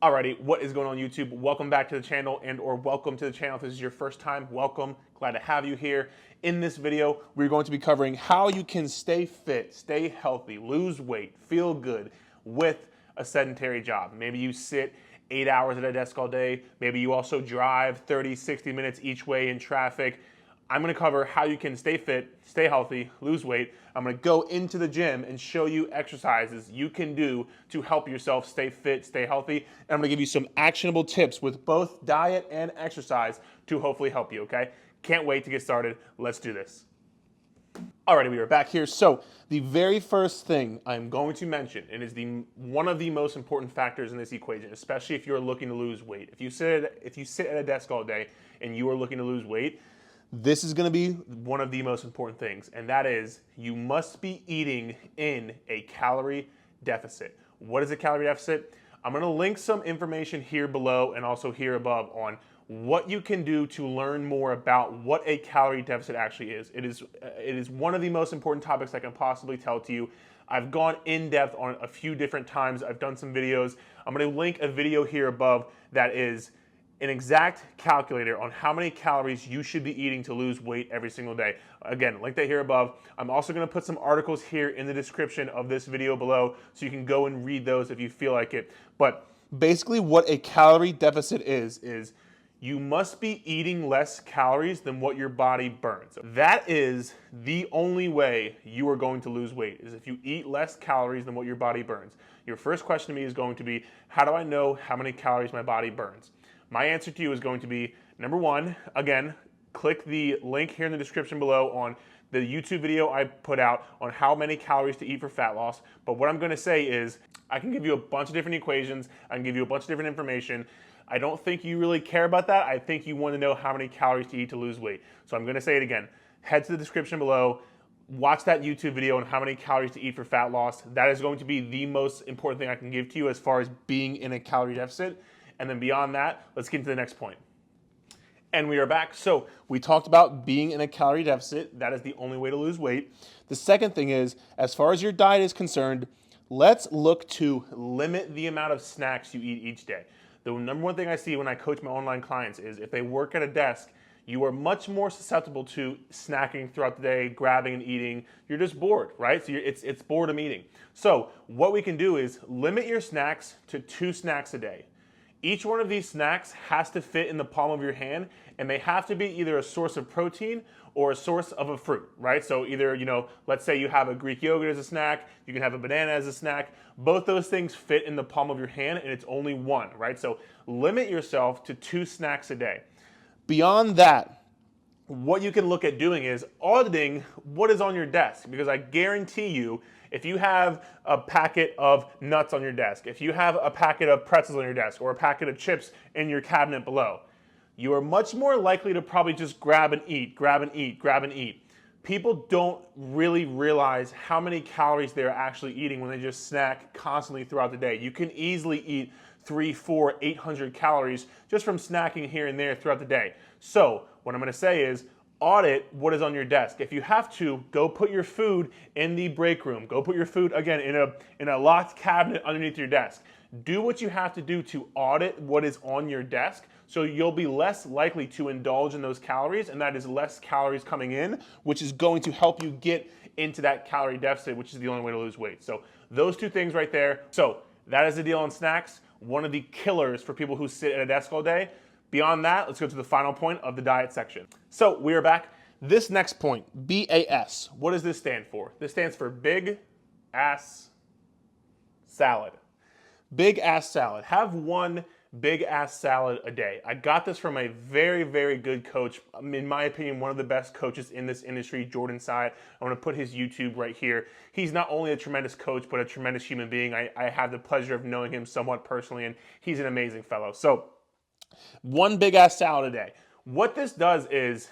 Alrighty, what is going on YouTube? Welcome back to the channel or welcome to the channel. If this is your first time, welcome. Glad to have you here. In this video, we're going to be covering how you can stay fit, stay healthy, lose weight, feel good with a sedentary job. Maybe you sit 8 hours at a desk all day. Maybe you also drive 30, 60 minutes each way in traffic. I'm gonna cover how you can stay fit, stay healthy, lose weight. I'm gonna go into the gym and show you exercises you can do to help yourself stay fit, stay healthy. And I'm gonna give you some actionable tips with both diet and exercise to hopefully help you, okay? Can't wait to get started. Let's do this. Alrighty, we are back here. So the very first thing I'm going to mention, and is one of the most important factors in this equation, especially if you're looking to lose weight. If you sit at a desk all day and you are looking to lose weight, this is going to be one of the most important things, and that is you must be eating in a calorie deficit. What is a calorie deficit? I'm going to link some information here below and also here above on what you can do to learn more about what a calorie deficit actually is. It is one of the most important topics I can possibly tell to you. I've gone in depth on a few different times. I've done some videos. I'm going to link a video here above that is an exact calculator on how many calories you should be eating to lose weight every single day. Again, link that here above. I'm also going to put some articles here in the description of this video below so you can go and read those if you feel like it. But basically what a calorie deficit is you must be eating less calories than what your body burns. That is the only way you are going to lose weight, is if you eat less calories than what your body burns. Your first question to me is going to be, how do I know how many calories my body burns? My answer to you is going to be, number one, again, click the link here in the description below on the YouTube video I put out on how many calories to eat for fat loss. But what I'm going to say is, I can give you a bunch of different equations, I can give you a bunch of different information. I don't think you really care about that. I think you want to know how many calories to eat to lose weight. So I'm going to say it again. Head to the description below, watch that YouTube video on how many calories to eat for fat loss. That is going to be the most important thing I can give to you as far as being in a calorie deficit. And then beyond that, let's get into the next point. And we are back. So we talked about being in a calorie deficit. That is the only way to lose weight. The second thing is, as far as your diet is concerned, let's look to limit the amount of snacks you eat each day. The number one thing I see when I coach my online clients is if they work at a desk, you are much more susceptible to snacking throughout the day, grabbing and eating. You're just bored, right? So it's boredom eating. So what we can do is limit your snacks to 2 snacks a day. Each one of these snacks has to fit in the palm of your hand, and they have to be either a source of protein or a source of a fruit, right? So either, let's say you have a Greek yogurt as a snack, you can have a banana as a snack. Both those things fit in the palm of your hand, and it's only one, right? So limit yourself to 2 snacks a day. Beyond that, what you can look at doing is auditing what is on your desk, because I guarantee you, if you have a packet of nuts on your desk, if you have a packet of pretzels on your desk, or a packet of chips in your cabinet below, you are much more likely to probably just grab and eat, grab and eat, grab and eat. People don't really realize how many calories they're actually eating when they just snack constantly throughout the day. You can easily eat 300, 400, 800 calories just from snacking here and there throughout the day. So what I'm gonna say is, audit what is on your desk. If you have to, go put your food in the break room. Go put your food, again, in a locked cabinet underneath your desk. Do what you have to do to audit what is on your desk, so you'll be less likely to indulge in those calories, and that is less calories coming in, which is going to help you get into that calorie deficit, which is the only way to lose weight. So those 2 things right there. So that is the deal on snacks, one of the killers for people who sit at a desk all day. Beyond that, let's go to the final point of the diet section. So we are back. This next point, BAS, what does this stand for? This stands for Big Ass Salad. Big Ass Salad. Have one Big Ass Salad a day. I got this from a very, very good coach. In my opinion, one of the best coaches in this industry, Jordan Side. I'm going to put his YouTube right here. He's not only a tremendous coach, but a tremendous human being. I have the pleasure of knowing him somewhat personally, and he's an amazing fellow. So, one Big Ass Salad a day. What this does is,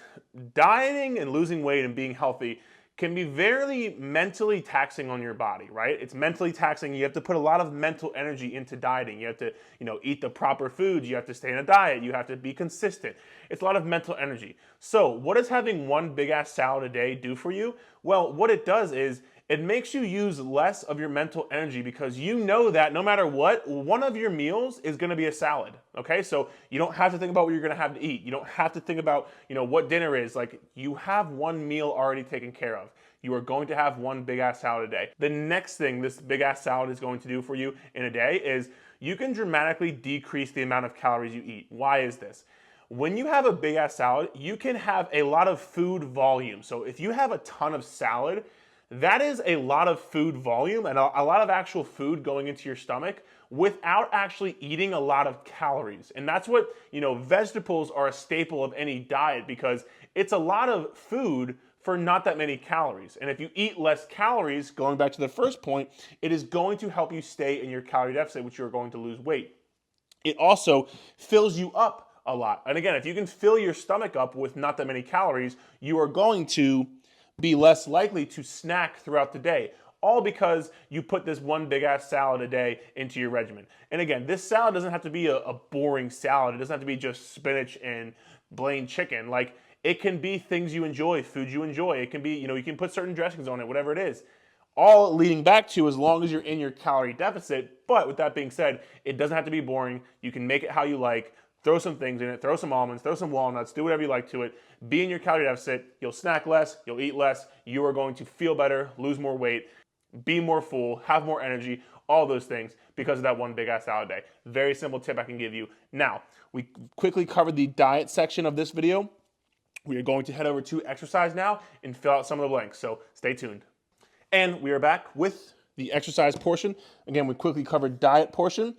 dieting and losing weight and being healthy can be very mentally taxing on your body, right? It's mentally taxing. You have to put a lot of mental energy into dieting. You have to, eat the proper foods. You have to stay in a diet. You have to be consistent. It's a lot of mental energy. So what does having one Big Ass Salad a day do for you? Well, what it does is It makes you use less of your mental energy because you know that no matter what, one of your meals is gonna be a salad, okay? So you don't have to think about what you're gonna have to eat. You don't have to think about, what dinner is. Like, you have one meal already taken care of. You are going to have one big ass salad a day. The next thing this big ass salad is going to do for you in a day is you can dramatically decrease the amount of calories you eat. Why is this? When you have a big ass salad, you can have a lot of food volume. So if you have a ton of salad, that is a lot of food volume and a lot of actual food going into your stomach without actually eating a lot of calories. And that's what, vegetables are a staple of any diet because it's a lot of food for not that many calories. And if you eat less calories, going back to the first point, it is going to help you stay in your calorie deficit, which you're going to lose weight. It also fills you up a lot. And again, if you can fill your stomach up with not that many calories, you are going to be less likely to snack throughout the day, all because you put this one big ass salad a day into your regimen. And again, this salad doesn't have to be a boring salad. It doesn't have to be just spinach and plain chicken. Like, it can be things you enjoy, food you enjoy. It can be, you can put certain dressings on it, whatever it is. All leading back to as long as you're in your calorie deficit. But with that being said, it doesn't have to be boring. You can make it how you like. Throw some things in it, throw some almonds, throw some walnuts, do whatever you like to it. Be in your calorie deficit, you'll snack less, you'll eat less, you are going to feel better, lose more weight, be more full, have more energy, all those things because of that one big ass salad day. Very simple tip I can give you. Now, we quickly covered the diet section of this video. We are going to head over to exercise now and fill out some of the blanks, so stay tuned. And we are back with the exercise portion. Again, we quickly covered diet portion.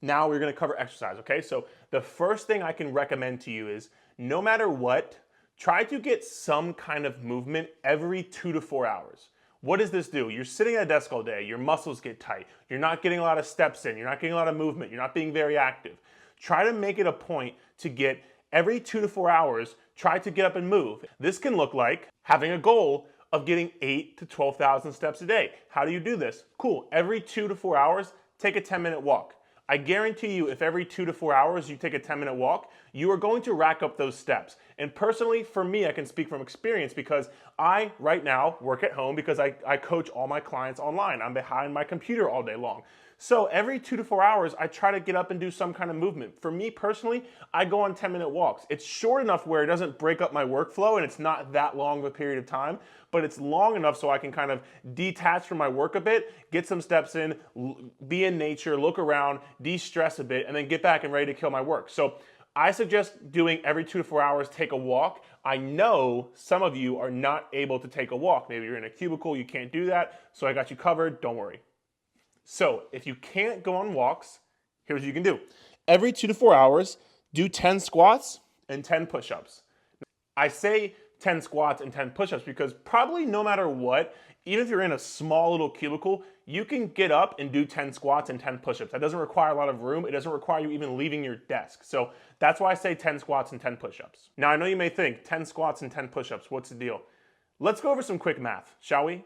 Now we're gonna cover exercise, okay? So the first thing I can recommend to you is no matter what, try to get some kind of movement every 2 to 4 hours. What does this do? You're sitting at a desk all day, your muscles get tight, you're not getting a lot of steps in, you're not getting a lot of movement, you're not being very active. Try to make it a point to get every 2 to 4 hours, try to get up and move. This can look like having a goal of getting 8 to 12,000 steps a day. How do you do this? Cool, every 2 to 4 hours, take a 10-minute walk. I guarantee you if every 2 to 4 hours you take a 10-minute walk, you are going to rack up those steps. And personally, for me, I can speak from experience because I, right now, work at home because I coach all my clients online. I'm behind my computer all day long. So every 2 to 4 hours, I try to get up and do some kind of movement. For me personally, I go on 10-minute walks. It's short enough where it doesn't break up my workflow and it's not that long of a period of time, but it's long enough so I can kind of detach from my work a bit, get some steps in, be in nature, look around, de-stress a bit, and then get back and ready to kill my work. So I suggest doing every 2 to 4 hours, take a walk. I know some of you are not able to take a walk. Maybe you're in a cubicle, you can't do that, so I got you covered, don't worry. So if you can't go on walks, here's what you can do. Every 2 to 4 hours, do 10 squats and 10 push-ups. I say 10 squats and 10 push-ups because probably no matter what, even if you're in a small little cubicle, you can get up and do 10 squats and 10 push-ups. That doesn't require a lot of room. It doesn't require you even leaving your desk. So that's why I say 10 squats and 10 push-ups. Now I know you may think 10 squats and 10 push-ups, what's the deal? Let's go over some quick math, shall we?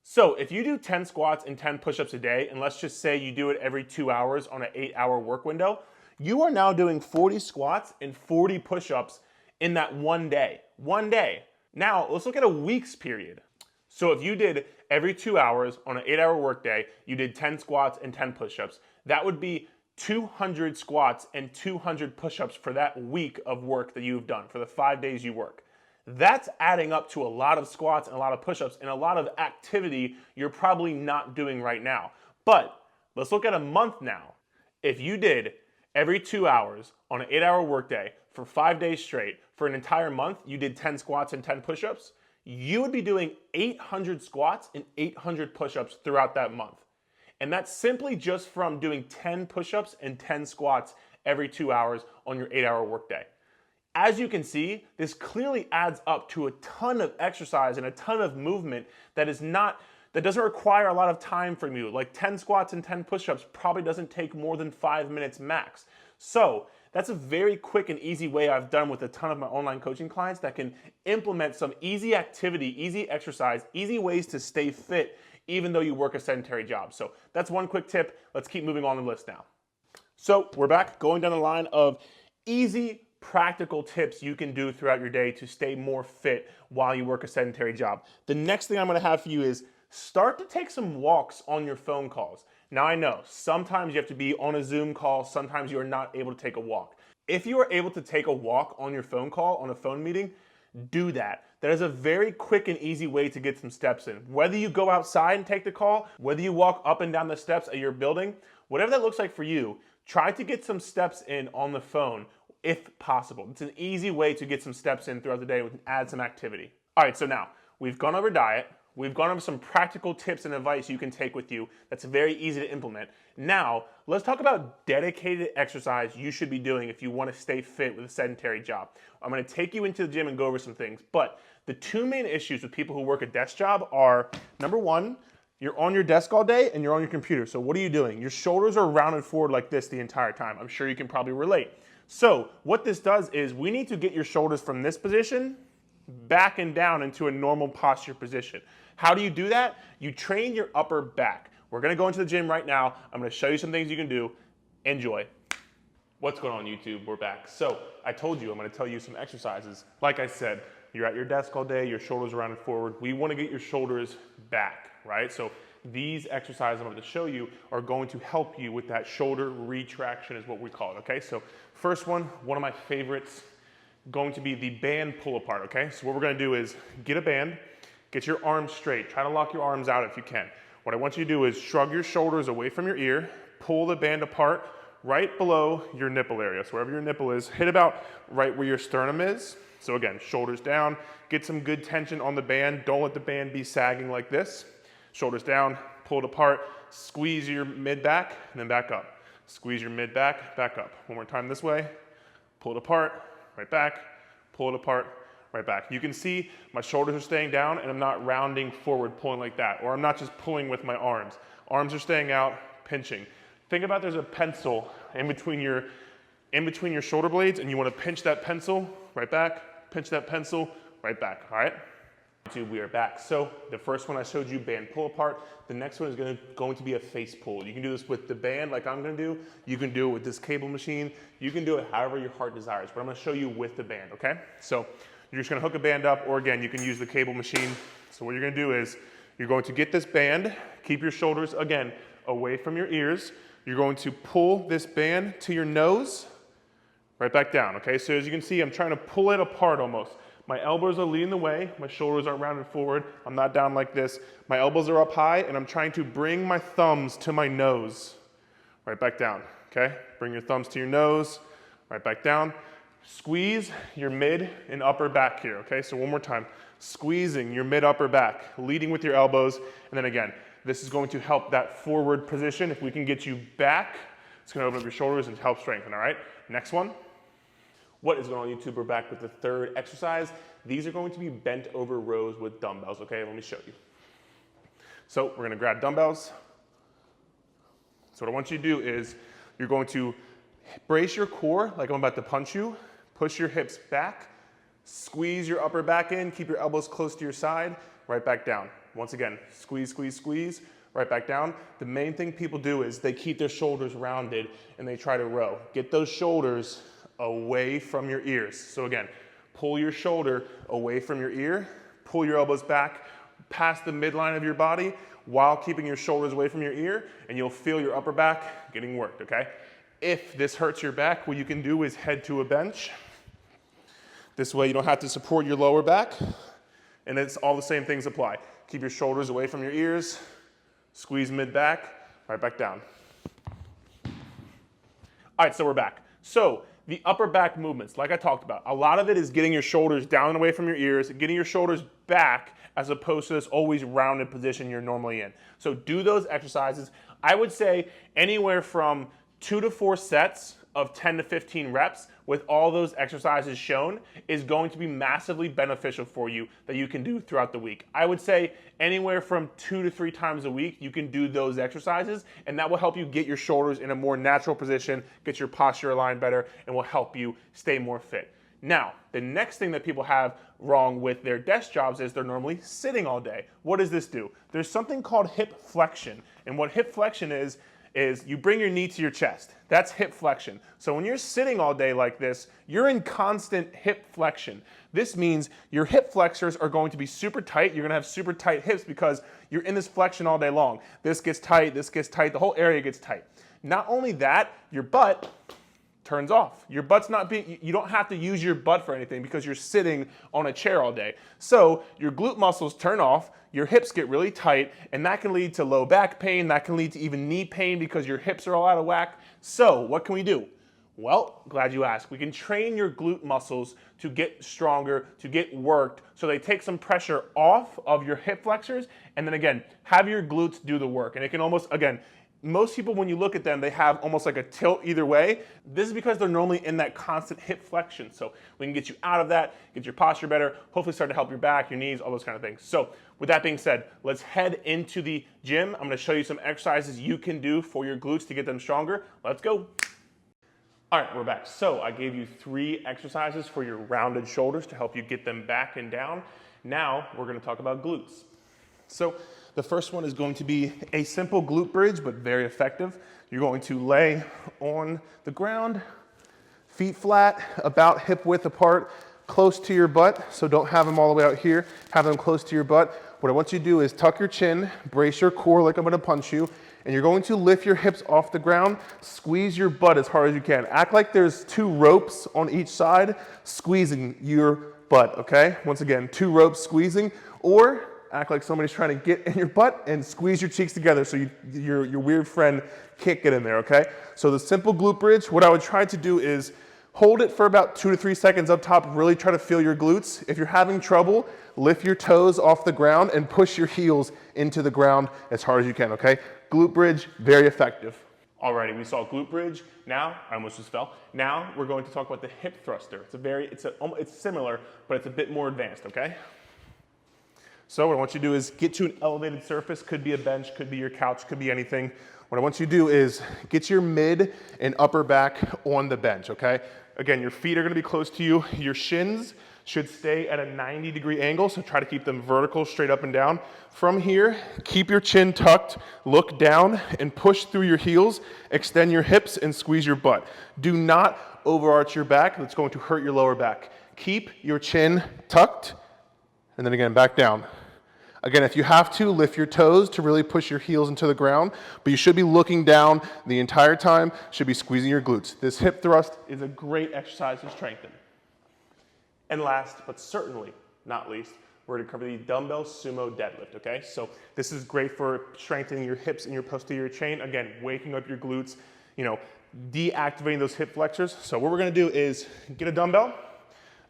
So if you do 10 squats and 10 push-ups a day, and let's just say you do it every 2 hours on an 8-hour work window, you are now doing 40 squats and 40 push-ups in that one day. One day. Now let's look at a week's period. So if you did every 2 hours on an 8-hour work day, you did 10 squats and 10 push-ups, that would be 200 squats and 200 push-ups for that week of work that you've done, for the 5 days you work. That's adding up to a lot of squats and a lot of push-ups and a lot of activity you're probably not doing right now. But let's look at a month now. If you did every 2 hours on an 8-hour workday for 5 days straight, for an entire month, you did 10 squats and 10 push-ups, you would be doing 800 squats and 800 push-ups throughout that month. And that's simply just from doing 10 push-ups and 10 squats every 2 hours on your 8-hour workday. As you can see, this clearly adds up to a ton of exercise and a ton of movement that doesn't require a lot of time from you. Like 10 squats and 10 push-ups probably doesn't take more than 5 minutes max. So that's a very quick and easy way I've done with a ton of my online coaching clients that can implement some easy activity, easy exercise, easy ways to stay fit even though you work a sedentary job. So that's one quick tip. Let's keep moving on the list now. So we're back going down the line of easy practical tips you can do throughout your day to stay more fit while you work a sedentary job. The next thing I'm going to have for you is Start to take some walks on your phone calls. Now I know, sometimes you have to be on a Zoom call, sometimes you are not able to take a walk. If you are able to take a walk on your phone call, on a phone meeting, do that. That is a very quick and easy way to get some steps in. Whether you go outside and take the call, whether you walk up and down the steps at your building, whatever that looks like for you, try to get some steps in on the phone if possible. It's an easy way to get some steps in throughout the day and add some activity. All right, so now we've gone over diet. We've gone over some practical tips and advice you can take with you that's very easy to implement. Now, let's talk about dedicated exercise you should be doing if you want to stay fit with a sedentary job. I'm going to take you into the gym and go over some things, but the two main issues with people who work a desk job are, number one, you're on your desk all day and you're on your computer. So what are you doing? Your shoulders are rounded forward like this the entire time. I'm sure you can probably relate. So what this does is we need to get your shoulders from this position back and down into a normal posture position. How do you do that? You train your upper back. We're gonna go into the gym right now. I'm gonna show you some things you can do. Enjoy. What's going on, YouTube? We're back. So I told you I'm gonna tell you some exercises. Like I said, you're at your desk all day, your shoulders are rounded forward. We wanna get your shoulders back, right? So these exercises I'm going to show you are going to help you with that shoulder retraction is what we call it, okay? So first one of my favorites, going to be the band pull apart, okay? So what we're going to do is get a band, get your arms straight, try to lock your arms out if you can. What I want you to do is shrug your shoulders away from your ear, pull the band apart right below your nipple area. So wherever your nipple is, hit about right where your sternum is. So again, shoulders down, get some good tension on the band. Don't let the band be sagging like this. Shoulders down, pull it apart, squeeze your mid back, and then back up. Squeeze your mid back, back up. One more time this way, pull it apart, right back, pull it apart, right back. You can see my shoulders are staying down and I'm not rounding forward, pulling like that, or I'm not just pulling with my arms. Arms are staying out, pinching. Think about there's a pencil in between your shoulder blades and you want to pinch that pencil, right back, pinch that pencil, right back, all right? We are back. So the first one I showed you, band pull apart. The next one is going to be a face pull. You can do this with the band like I'm going to do. You can do it with this cable machine. You can do it however your heart desires, but I'm going to show you with the band, okay? So you're just going to hook a band up, or again, you can use the cable machine. So what you're going to do is you're going to get this band, keep your shoulders, again, away from your ears. You're going to pull this band to your nose, right back down, okay? So as you can see, I'm trying to pull it apart almost. My elbows are leading the way, my shoulders are rounded forward, I'm not down like this. My elbows are up high and I'm trying to bring my thumbs to my nose. Right back down, okay? Bring your thumbs to your nose, right back down. Squeeze your mid and upper back here, okay? So one more time, squeezing your mid upper back, leading with your elbows, and then again, this is going to help that forward position. If we can get you back, it's gonna open up your shoulders and help strengthen, all right? Next one. What is going on, YouTube? We're back with the third exercise. These are going to be bent over rows with dumbbells, okay? Let me show you. So we're gonna grab dumbbells. So what I want you to do is you're going to brace your core like I'm about to punch you, push your hips back, squeeze your upper back in, keep your elbows close to your side, right back down. Once again, squeeze, squeeze, squeeze, right back down. The main thing people do is they keep their shoulders rounded and they try to row. Get those shoulders away from your ears. So again, pull your shoulder away from your ear, pull your elbows back past the midline of your body while keeping your shoulders away from your ear, and you'll feel your upper back getting worked, okay? If this hurts your back, what you can do is head to a bench. This way you don't have to support your lower back, and it's all the same things apply. Keep your shoulders away from your ears, squeeze mid back, right back down. All right, so we're back. So the upper back movements, like I talked about, a lot of it is getting your shoulders down and away from your ears, getting your shoulders back as opposed to this always rounded position you're normally in. So do those exercises. I would say anywhere from 2 to 4 sets of 10 to 15 reps with all those exercises shown is going to be massively beneficial for you that you can do throughout the week. I would say anywhere from 2 to 3 times a week you can do those exercises, and that will help you get your shoulders in a more natural position, get your posture aligned better, and will help you stay more fit. Now, the next thing that people have wrong with their desk jobs is they're normally sitting all day. What does this do? There's something called hip flexion, and what hip flexion is is you bring your knee to your chest. That's hip flexion. So when you're sitting all day like this, you're in constant hip flexion. This means your hip flexors are going to be super tight. You're gonna have super tight hips because you're in this flexion all day long. This gets tight, the whole area gets tight. Not only that, your butt turns off. Your butt's not being, you don't have to use your butt for anything because you're sitting on a chair all day. So your glute muscles turn off, your hips get really tight, and that can lead to low back pain, that can lead to even knee pain because your hips are all out of whack. So what can we do? Well, glad you asked. We can train your glute muscles to get stronger, to get worked, so they take some pressure off of your hip flexors, and then again, have your glutes do the work. And it can almost, again, most people, when you look at them, they have almost like a tilt either way. This is because they're normally in that constant hip flexion. So we can get you out of that, get your posture better, hopefully start to help your back, your knees, all those kind of things. So with that being said, let's head into the gym. I'm gonna show you some exercises you can do for your glutes to get them stronger. Let's go. All right, we're back. So I gave you 3 exercises for your rounded shoulders to help you get them back and down. Now we're gonna talk about glutes. So the first one is going to be a simple glute bridge, but very effective. You're going to lay on the ground, feet flat, about hip width apart, close to your butt. So don't have them all the way out here, have them close to your butt. What I want you to do is tuck your chin, brace your core like I'm gonna punch you, and you're going to lift your hips off the ground, squeeze your butt as hard as you can. Act like there's 2 ropes on each side squeezing your butt, okay? Once again, 2 ropes squeezing, or act like somebody's trying to get in your butt and squeeze your cheeks together so your weird friend can't get in there, okay? So the simple glute bridge, what I would try to do is hold it for about 2 to 3 seconds up top, really try to feel your glutes. If you're having trouble, lift your toes off the ground and push your heels into the ground as hard as you can, okay? Glute bridge, very effective. Alrighty, we saw glute bridge. Now, I almost just fell. Now we're going to talk about the hip thruster. It's similar, but it's a bit more advanced, okay? So what I want you to do is get to an elevated surface, could be a bench, could be your couch, could be anything. What I want you to do is get your mid and upper back on the bench, okay? Again, your feet are gonna be close to you. Your shins should stay at a 90-degree angle, so try to keep them vertical, straight up and down. From here, keep your chin tucked, look down, and push through your heels, extend your hips, and squeeze your butt. Do not overarch your back, that's going to hurt your lower back. Keep your chin tucked, and then again, back down. Again, if you have to, lift your toes to really push your heels into the ground, but you should be looking down the entire time, should be squeezing your glutes. This hip thrust is a great exercise to strengthen. And last, but certainly not least, we're gonna cover the dumbbell sumo deadlift, okay? So this is great for strengthening your hips and your posterior chain. Again, waking up your glutes, deactivating those hip flexors. So what we're gonna do is get a dumbbell.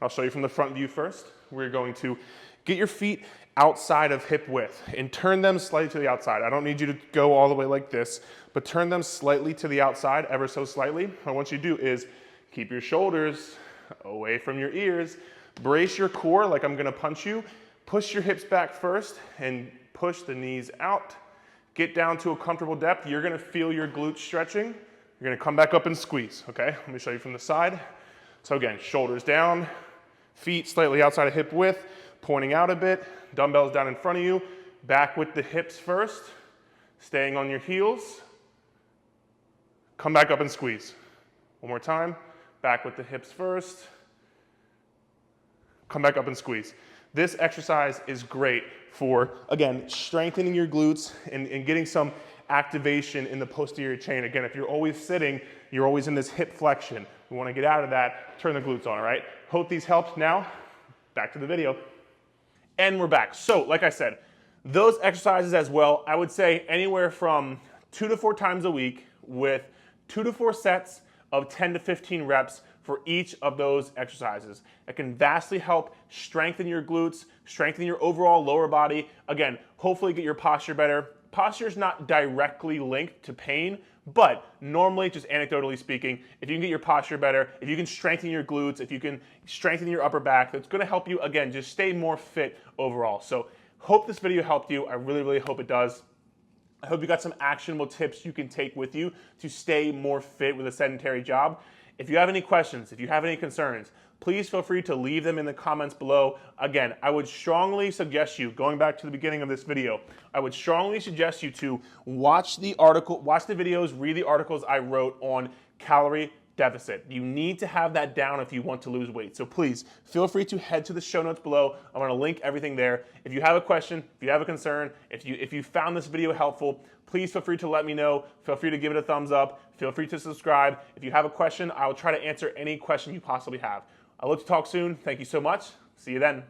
I'll show you from the front view first. We're going to get your feet outside of hip width and turn them slightly to the outside. I don't need you to go all the way like this, but turn them slightly to the outside, ever so slightly. What I want you to do is keep your shoulders away from your ears, brace your core like I'm gonna punch you, push your hips back first and push the knees out. Get down to a comfortable depth. You're gonna feel your glutes stretching. You're gonna come back up and squeeze, okay? Let me show you from the side. So again, shoulders down, feet slightly outside of hip width, pointing out a bit, dumbbells down in front of you, back with the hips first, staying on your heels, come back up and squeeze. One more time, back with the hips first, come back up and squeeze. This exercise is great for, again, strengthening your glutes and getting some activation in the posterior chain. Again, if you're always sitting, you're always in this hip flexion. We wanna get out of that, turn the glutes on, all right? Hope these helped. Now, back to the video. And we're back. So, like I said, those exercises as well, I would say anywhere from 2 to 4 times a week with 2 to 4 sets of 10 to 15 reps for each of those exercises. It can vastly help strengthen your glutes, strengthen your overall lower body. Again, hopefully get your posture better. Posture is not directly linked to pain, but normally, just anecdotally speaking, if you can get your posture better, if you can strengthen your glutes, if you can strengthen your upper back, that's gonna help you, again, just stay more fit overall. So hope this video helped you. I really, really hope it does. I hope you got some actionable tips you can take with you to stay more fit with a sedentary job. If you have any questions, if you have any concerns, please feel free to leave them in the comments below. Again, I would strongly suggest you, going back to the beginning of this video, I would strongly suggest you to watch the videos, read the articles I wrote on calorie deficit. You need to have that down if you want to lose weight. So please feel free to head to the show notes below. I'm going to link everything there. If you have a question, if you have a concern, if you found this video helpful, please feel free to let me know. Feel free to give it a thumbs up. Feel free to subscribe. If you have a question, I will try to answer any question you possibly have. I look to talk soon. Thank you so much. See you then.